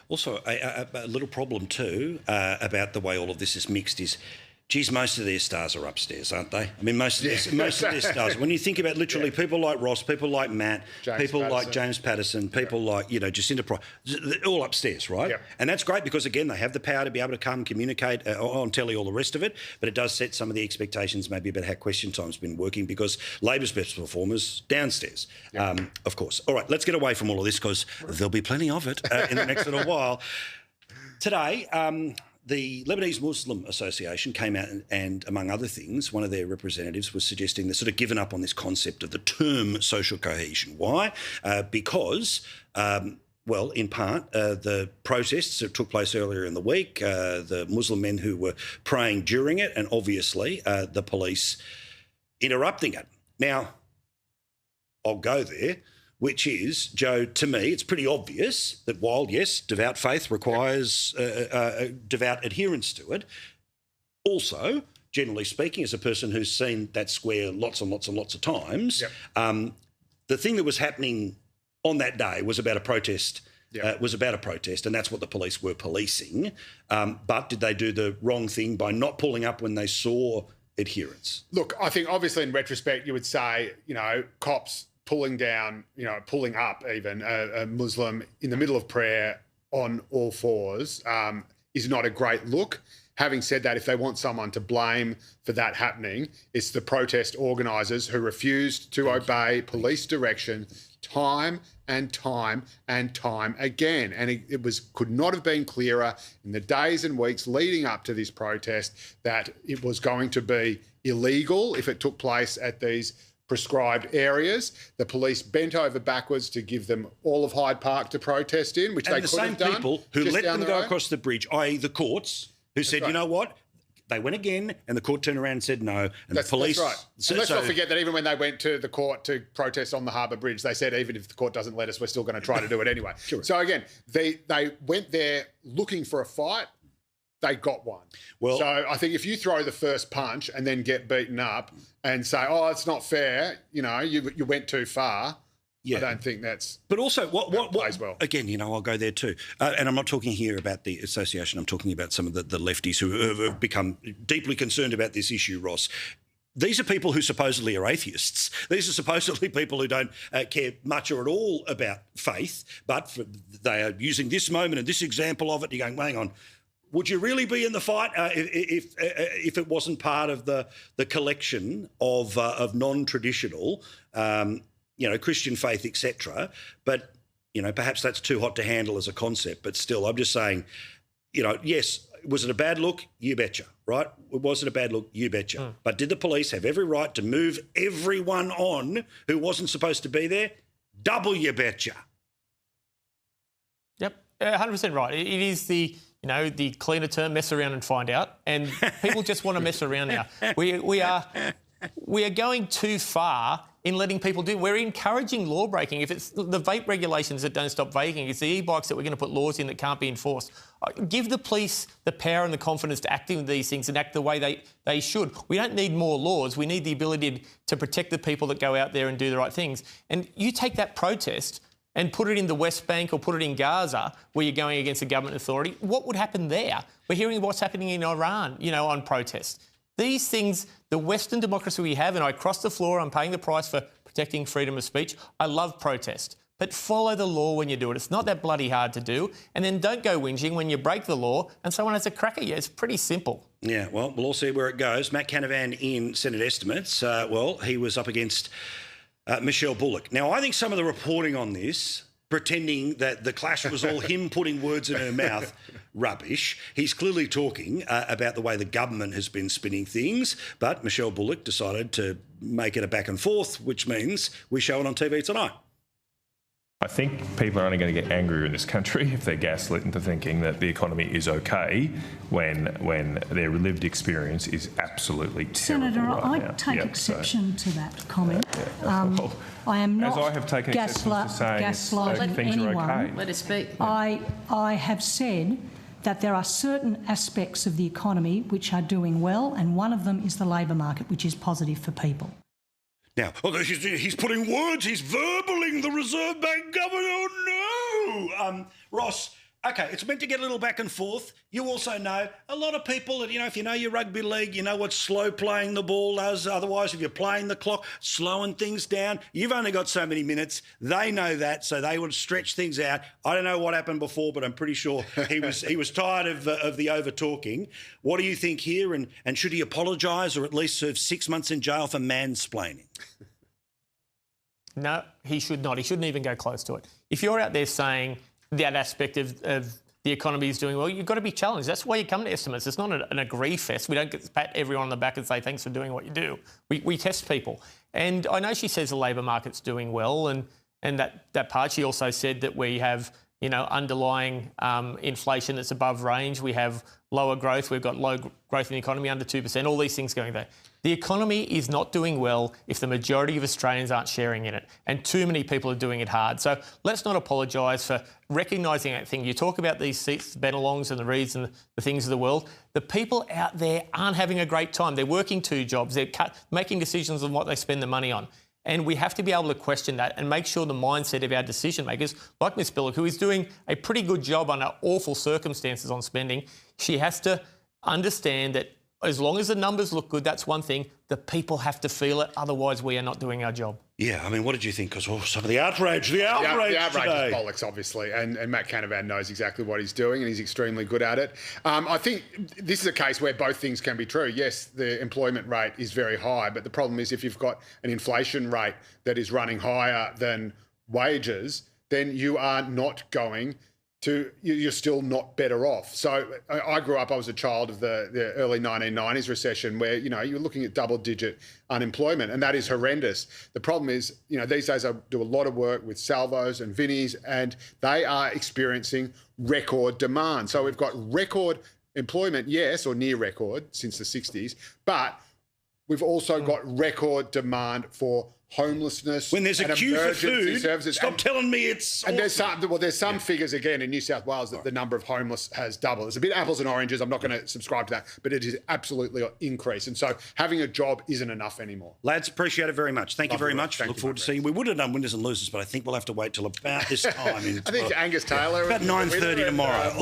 Also, a little problem too about the way all of this is mixed is, geez, most of their stars are upstairs, aren't they? I mean, most of their stars. When you think about literally people like Ross, people like Matt, like James Patterson, people like, Jacinta Price, they're all upstairs, right? Yep. And that's great because, again, they have the power to be able to come communicate on telly, all the rest of it, but it does set some of the expectations maybe about how question time's been working because Labor's best performers downstairs, of course. All right, let's get away from all of this because there'll be plenty of it in the next little while. Today, the Lebanese Muslim Association came out and, among other things, one of their representatives was suggesting they're sort of given up on this concept of the term social cohesion. Why? Because, in part, the protests that took place earlier in the week, the Muslim men who were praying during it, and obviously the police interrupting it. Now, I'll go there. Which is, Joe, to me, it's pretty obvious that while, yes, devout faith requires devout adherence to it, also, generally speaking, as a person who's seen that square lots and lots and lots of times, the thing that was happening on that day was about a protest. And that's what the police were policing. But did they do the wrong thing by not pulling up when they saw adherence? Look, I think obviously in retrospect you would say, cops pulling up even a Muslim in the middle of prayer on all fours is not a great look. Having said that, if they want someone to blame for that happening, it's the protest organisers who refused to obey police direction time and time and time again. And it could not have been clearer in the days and weeks leading up to this protest that it was going to be illegal if it took place at these prescribed areas. The police bent over backwards to give them all of Hyde Park to protest in, which they could have done. And the same people who let them go across the bridge, i.e. the courts, who said, you know what, they went again, and the court turned around and said no, and the police... That's right. And let's not forget that even when they went to the court to protest on the Harbour Bridge, they said even if the court doesn't let us, we're still going to try to do it anyway. Sure. So again, they went there looking for a fight. They got one. Well, so I think if you throw the first punch and then get beaten up and say, "Oh, it's not fair," you went too far. Yeah. I don't think that's. But also, what plays well. Again, I'll go there too. And I'm not talking here about the association. I'm talking about some of the lefties who have become deeply concerned about this issue, Ross. These are people who supposedly are atheists. These are supposedly people who don't care much or at all about faith, but they are using this moment and this example of it. You're going, hang on. Would you really be in the fight if it wasn't part of the collection of non-traditional, Christian faith, etc.? But perhaps that's too hot to handle as a concept. But still, I'm just saying, yes, was it a bad look? You betcha, right? Was it a bad look? You betcha. But did the police have every right to move everyone on who wasn't supposed to be there? Double you betcha. Yep, 100% right. It is the cleaner term, mess around and find out. And people just want to mess around now. We are going too far in letting people do. We're encouraging law breaking. If it's the vape regulations that don't stop vaping, it's the e-bikes that we're going to put laws in that can't be enforced. Give the police the power and the confidence to act in these things and act the way they should. We don't need more laws. We need the ability to protect the people that go out there and do the right things. And you take that protest and put it in the West Bank or put it in Gaza where you're going against a government authority, what would happen there? We're hearing what's happening in Iran, on protests. These things, the Western democracy we have, and I cross the floor, I'm paying the price for protecting freedom of speech. I love protest. But follow the law when you do it. It's not that bloody hard to do. And then don't go whinging when you break the law and someone has a crack at you. It's pretty simple. Yeah, well, we'll all see where it goes. Matt Canavan in Senate estimates. He was up against Michelle Bullock. Now, I think some of the reporting on this, pretending that the clash was all him putting words in her mouth, rubbish. He's clearly talking about the way the government has been spinning things, but Michelle Bullock decided to make it a back and forth, which means we show it on TV tonight. I think people are only going to get angrier in this country if they're gaslit into thinking that the economy is okay when their lived experience is absolutely terrible. Senator, right I now. take exception to that comment. I am not as I have taken gaslighting things anyone. Are okay. Let us speak. I have said that there are certain aspects of the economy which are doing well, and one of them is the labour market, which is positive for people. Now, he's putting words, he's verballing the Reserve Bank Governor. Oh, no! Ross, Okay, it's meant to get a little back and forth. You also know a lot of people that, if you know your rugby league, you know what slow playing the ball does. Otherwise, if you're playing the clock, slowing things down, you've only got so many minutes. They know that, so they would stretch things out. I don't know what happened before, but I'm pretty sure he was tired of the over-talking. What do you think here? And should he apologise or at least serve 6 months in jail for mansplaining? No, he should not. He shouldn't even go close to it. If you're out there saying that aspect of the economy is doing well, you've got to be challenged. That's why you come to estimates. It's not an agree fest. We don't get to pat everyone on the back and say, thanks for doing what you do. We test people. And I know she says the labour market's doing well, and that part. She also said that we have, underlying inflation that's above range. We have lower growth. We've got low growth in the economy, under 2%, all these things going there. The economy is not doing well if the majority of Australians aren't sharing in it, and too many people are doing it hard. So let's not apologise for recognising that thing. You talk about these seats, Benelongs and the Reeds and the things of the world. The people out there aren't having a great time. They're working 2 jobs. They're making decisions on what they spend the money on. And we have to be able to question that and make sure the mindset of our decision makers, like Ms Billick, who is doing a pretty good job under awful circumstances on spending, she has to understand that as long as the numbers look good, that's one thing. The people have to feel it. Otherwise, we are not doing our job. Yeah, I mean, what did you think? Because some of the outrage today. The outrage is bollocks, obviously, and Matt Canavan knows exactly what he's doing, and he's extremely good at it. I think this is a case where both things can be true. Yes, the employment rate is very high, but the problem is if you've got an inflation rate that is running higher than wages, then you are not going to, you're still not better off. So I grew up, I was a child of the early 1990s recession where, you're looking at double-digit unemployment, and that is horrendous. The problem is, these days I do a lot of work with Salvos and Vinnies, and they are experiencing record demand. So we've got record employment, yes, or near record since the 60s, but we've also got record demand for homelessness. When there's a queue for food, services. Stop telling me it's... And there's some figures, again, in New South Wales that the number of homeless has doubled. It's a bit apples and oranges. I'm not going to subscribe to that, but it is absolutely an increase. And so having a job isn't enough anymore. Lads, appreciate it very much. Thank you very much. Look forward to seeing you. We would have done winners and losers, but I think we'll have to wait till about this time. I think Angus Taylor... About 9:30 tomorrow.